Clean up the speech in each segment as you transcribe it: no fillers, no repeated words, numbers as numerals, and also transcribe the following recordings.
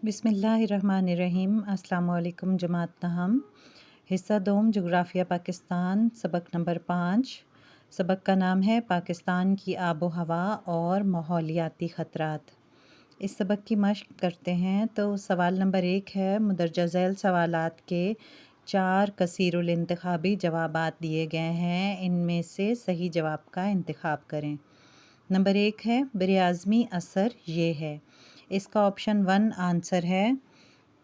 بسم اللہ الرحمن الرحیم۔ السلام علیکم جماعت نہم۔ حصہ دوم جغرافیہ پاکستان، سبق نمبر 5۔ سبق کا نام ہے پاکستان کی آب و ہوا اور ماحولیاتی خطرات۔ اس سبق کی مشق کرتے ہیں تو سوال نمبر 1 ہے، مندرجہ ذیل سوالات کے 4 کثیر الانتخابی جوابات دیے گئے ہیں، ان میں سے صحیح جواب کا انتخاب کریں۔ نمبر 1 ہے، براعظمی اثر یہ ہے۔ اس کا آپشن 1 آنسر ہے،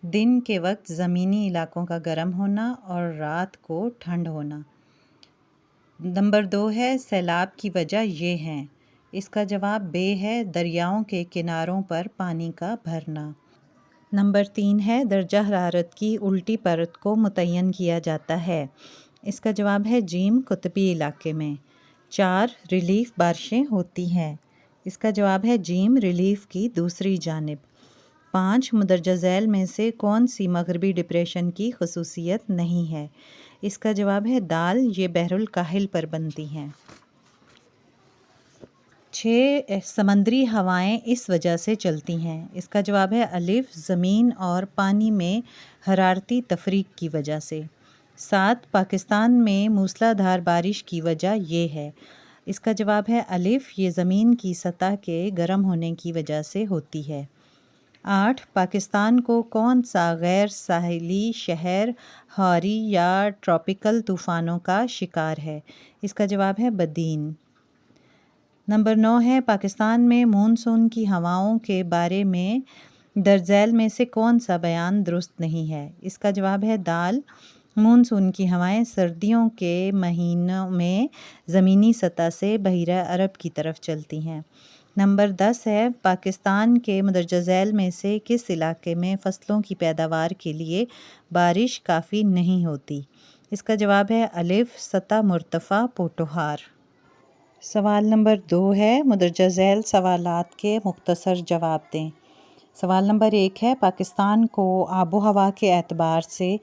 دن کے وقت زمینی علاقوں کا گرم ہونا اور رات کو ٹھنڈ ہونا۔ نمبر 2 ہے، سیلاب کی وجہ یہ ہیں۔ اس کا جواب بے ہے، دریاؤں کے کناروں پر پانی کا بھرنا۔ نمبر 3 ہے، درجہ حرارت کی الٹی پرت کو متعین کیا جاتا ہے۔ اس کا جواب ہے جیم، قطبی علاقے میں۔ 4 ریلیف بارشیں ہوتی ہیں۔ اس کا جواب ہے جیم، ریلیف کی دوسری جانب۔ 5 مندرجہ ذیل میں سے کون سی مغربی ڈپریشن کی خصوصیت نہیں ہے؟ اس کا جواب ہے دال، یہ بحر الکاہل پر بنتی ہیں۔ 6 سمندری ہوائیں اس وجہ سے چلتی ہیں۔ اس کا جواب ہے الف، زمین اور پانی میں حرارتی تفریق کی وجہ سے۔ 7 پاکستان میں موسلا دھار بارش کی وجہ یہ ہے۔ اس کا جواب ہے الف، یہ زمین کی سطح کے گرم ہونے کی وجہ سے ہوتی ہے۔ 8 پاکستان کو کون سا غیر ساحلی شہر ہاری یا ٹراپیکل طوفانوں کا شکار ہے؟ اس کا جواب ہے بدین۔ نمبر 9 ہے، پاکستان میں مونسون کی ہواؤں کے بارے میں درج ذیل میں سے کون سا بیان درست نہیں ہے؟ اس کا جواب ہے دال، مونسون کی ہوائیں سردیوں کے مہینوں میں زمینی سطح سے بحیرہ عرب کی طرف چلتی ہیں۔ نمبر 10 ہے، پاکستان کے مندرجہ ذیل میں سے کس علاقے میں فصلوں کی پیداوار کے لیے بارش کافی نہیں ہوتی؟ اس کا جواب ہے الف، سطح مرتفع پوٹوہار۔ سوال نمبر 2 ہے، مندرجہ ذیل سوالات کے مختصر جواب دیں۔ سوال نمبر 1 ہے، پاکستان کو آب و ہوا کے اعتبار سے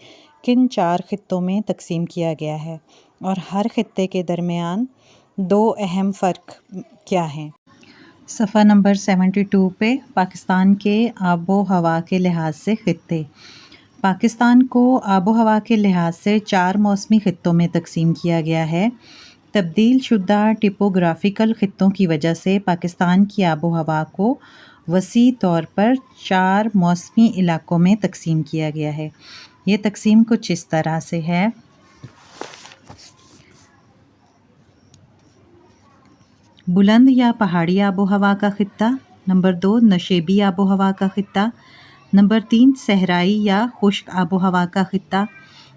کن 4 خطوں میں تقسیم کیا گیا ہے اور ہر خطے کے درمیان 2 اہم فرق کیا ہیں؟ صفحہ نمبر 72 پہ پاکستان کے آب و ہوا کے لحاظ سے خطے۔ پاکستان کو آب و ہوا کے لحاظ سے 4 موسمی خطوں میں تقسیم کیا گیا ہے۔ تبدیل شدہ ٹپوگرافیکل خطوں کی وجہ سے پاکستان کی آب و ہوا کو وسیع طور پر 4 موسمی علاقوں میں تقسیم کیا گیا ہے۔ یہ تقسیم کچھ اس طرح سے ہے۔ بلند یا پہاڑی آب و ہوا کا خطہ۔ نمبر 2 نشیبی آب و ہوا کا خطہ۔ نمبر 3 صحرائی یا خشک آب و ہوا کا خطہ۔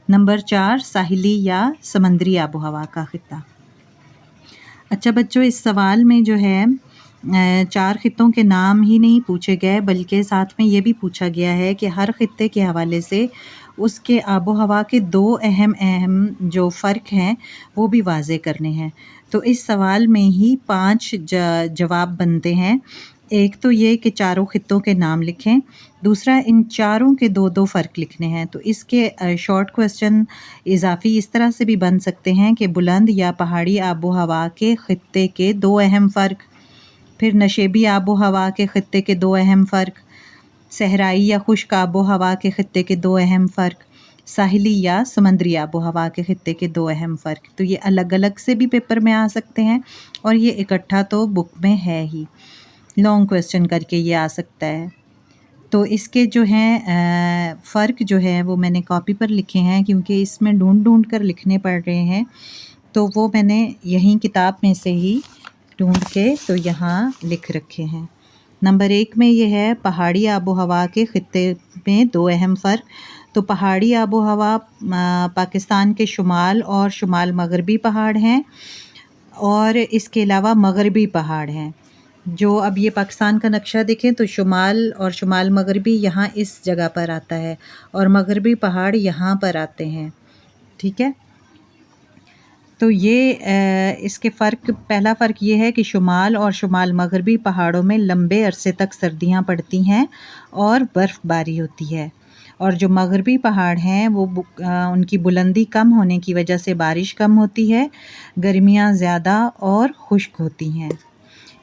نمبر 4 ساحلی یا سمندری آب و ہوا کا خطہ۔ اچھا بچوں، اس سوال میں جو ہے 4 خطوں کے نام ہی نہیں پوچھے گئے، بلکہ ساتھ میں یہ بھی پوچھا گیا ہے کہ ہر خطے کے حوالے سے اس کے آب و ہوا کے 2 اہم جو فرق ہیں وہ بھی واضح کرنے ہیں۔ تو اس سوال میں ہی 5 جواب بنتے ہیں۔ ایک تو یہ کہ چاروں خطوں کے نام لکھیں، دوسرا ان چاروں کے 2 فرق لکھنے ہیں۔ تو اس کے شارٹ کوسچن اضافی اس طرح سے بھی بن سکتے ہیں کہ بلند یا پہاڑی آب و ہوا کے خطے کے 2 اہم فرق، پھر نشیبی آب و ہوا کے خطے کے 2 اہم فرق، صحرائی یا خشک آب و ہوا کے خطے کے 2 اہم فرق، ساحلی یا سمندری آب و ہوا کے خطے کے 2 اہم فرق۔ تو یہ الگ الگ سے بھی پیپر میں آ سکتے ہیں اور یہ اکٹھا تو بک میں ہے ہی، لانگ کوسچن کر کے یہ آ سکتا ہے۔ تو اس کے جو ہیں فرق جو ہے وہ میں نے کاپی پر لکھے ہیں، کیونکہ اس میں ڈھونڈ کر لکھنے پڑ رہے ہیں، تو وہ میں نے یہیں کتاب میں سے ہی ڈھونڈ کے تو یہاں لکھ رکھے ہیں۔ نمبر 1 میں یہ ہے پہاڑی آب و ہوا کے خطے میں 2 اہم فرق۔ تو پہاڑی آب و ہوا پاکستان کے شمال اور شمال مغربی پہاڑ ہیں، اور اس کے علاوہ مغربی پہاڑ ہیں۔ جو اب یہ پاکستان کا نقشہ دیکھیں تو شمال اور شمال مغربی یہاں اس جگہ پر آتا ہے، اور مغربی پہاڑ یہاں پر آتے ہیں، ٹھیک ہے۔ تو یہ اس کے پہلا فرق یہ ہے کہ شمال اور شمال مغربی پہاڑوں میں لمبے عرصے تک سردیاں پڑتی ہیں اور برف باری ہوتی ہے، اور جو مغربی پہاڑ ہیں وہ ان کی بلندی کم ہونے کی وجہ سے بارش کم ہوتی ہے، گرمیاں زیادہ اور خشک ہوتی ہیں۔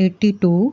82।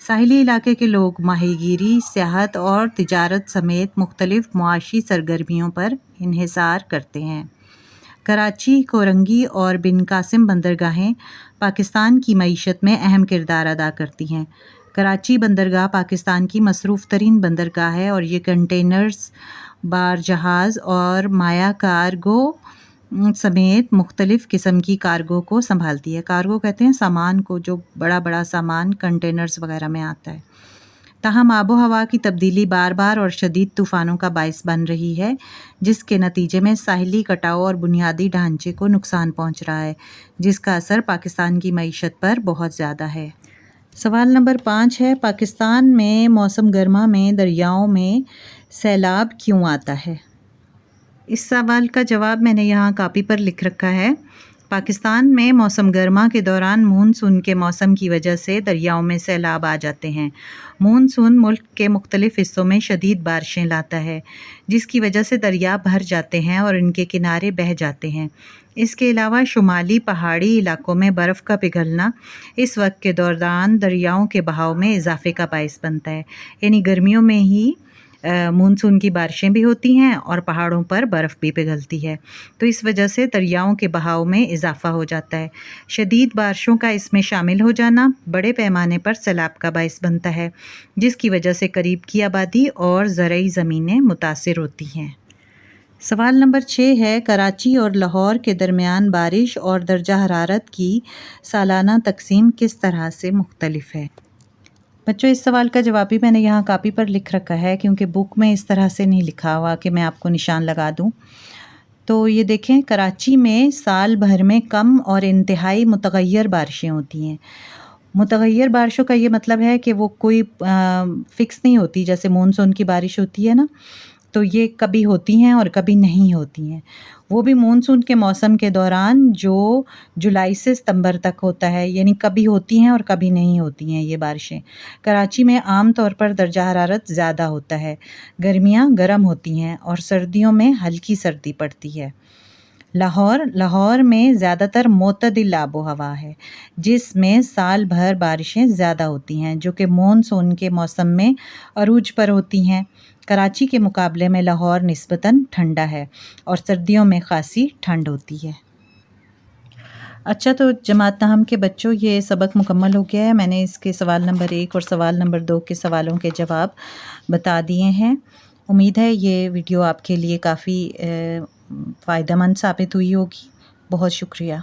ساحلی علاقے کے لوگ ماہی گیری، سیاحت اور تجارت سمیت مختلف معاشی سرگرمیوں پر انحصار کرتے ہیں۔ کراچی، کورنگی اور بن قاسم بندرگاہیں پاکستان کی معیشت میں اہم کردار ادا کرتی ہیں۔ کراچی بندرگاہ پاکستان کی مصروف ترین بندرگاہ ہے اور یہ کنٹینرز، بار جہاز اور مایع کارگو سمیت مختلف قسم کی کارگو کو سنبھالتی ہے۔ کارگو کہتے ہیں سامان کو، جو بڑا بڑا سامان کنٹینرز وغیرہ میں آتا ہے۔ تاہم آب و ہوا کی تبدیلی بار بار اور شدید طوفانوں کا باعث بن رہی ہے، جس کے نتیجے میں ساحلی کٹاؤ اور بنیادی ڈھانچے کو نقصان پہنچ رہا ہے، جس کا اثر پاکستان کی معیشت پر بہت زیادہ ہے۔ سوال نمبر 5 ہے، پاکستان میں موسم گرما میں دریاؤں میں سیلاب کیوں آتا ہے؟ اس سوال کا جواب میں نے یہاں کاپی پر لکھ رکھا ہے۔ پاکستان میں موسم گرما کے دوران مونسون کے موسم کی وجہ سے دریاؤں میں سیلاب آ جاتے ہیں۔ مونسون ملک کے مختلف حصوں میں شدید بارشیں لاتا ہے، جس کی وجہ سے دریا بھر جاتے ہیں اور ان کے کنارے بہہ جاتے ہیں۔ اس کے علاوہ شمالی پہاڑی علاقوں میں برف کا پگھلنا اس وقت کے دوران دریاؤں کے بہاؤ میں اضافے کا باعث بنتا ہے، یعنی گرمیوں میں ہی مونسون کی بارشیں بھی ہوتی ہیں اور پہاڑوں پر برف بھی پگھلتی ہے، تو اس وجہ سے دریاؤں کے بہاؤ میں اضافہ ہو جاتا ہے۔ شدید بارشوں کا اس میں شامل ہو جانا بڑے پیمانے پر سیلاب کا باعث بنتا ہے، جس کی وجہ سے قریب کی آبادی اور زرعی زمینیں متاثر ہوتی ہیں۔ سوال نمبر 6 ہے، کراچی اور لاہور کے درمیان بارش اور درجہ حرارت کی سالانہ تقسیم کس طرح سے مختلف ہے؟ بچوں، اس سوال کا جواب بھی میں نے یہاں کاپی پر لکھ رکھا ہے، کیونکہ بک میں اس طرح سے نہیں لکھا ہوا کہ میں آپ کو نشان لگا دوں۔ تو یہ دیکھیں، کراچی میں سال بھر میں کم اور انتہائی متغیر بارشیں ہوتی ہیں۔ متغیر بارشوں کا یہ مطلب ہے کہ وہ کوئی فکس نہیں ہوتی، جیسے مونسون کی بارش ہوتی ہے نا، تو یہ کبھی ہوتی ہیں اور کبھی نہیں ہوتی ہیں۔ وہ بھی مونسون کے موسم کے دوران جو جولائی سے ستمبر تک ہوتا ہے، یعنی کبھی ہوتی ہیں اور کبھی نہیں ہوتی ہیں یہ بارشیں۔ کراچی میں عام طور پر درجہ حرارت زیادہ ہوتا ہے، گرمیاں گرم ہوتی ہیں اور سردیوں میں ہلکی سردی پڑتی ہے۔ لاہور میں زیادہ تر معتدل آب و ہوا ہے، جس میں سال بھر بارشیں زیادہ ہوتی ہیں، جو کہ مونسون کے موسم میں عروج پر ہوتی ہیں۔ کراچی کے مقابلے میں لاہور نسبتاً ٹھنڈا ہے اور سردیوں میں خاصی ٹھنڈ ہوتی ہے۔ اچھا، تو جماعت نہم کے بچوں، یہ سبق مکمل ہو گیا ہے۔ میں نے اس کے سوال نمبر 1 اور سوال نمبر 2 کے سوالوں کے جواب بتا دیے ہیں۔ امید ہے یہ ویڈیو آپ کے لیے کافی فائدہ مند ثابت ہوئی ہوگی۔ بہت شکریہ۔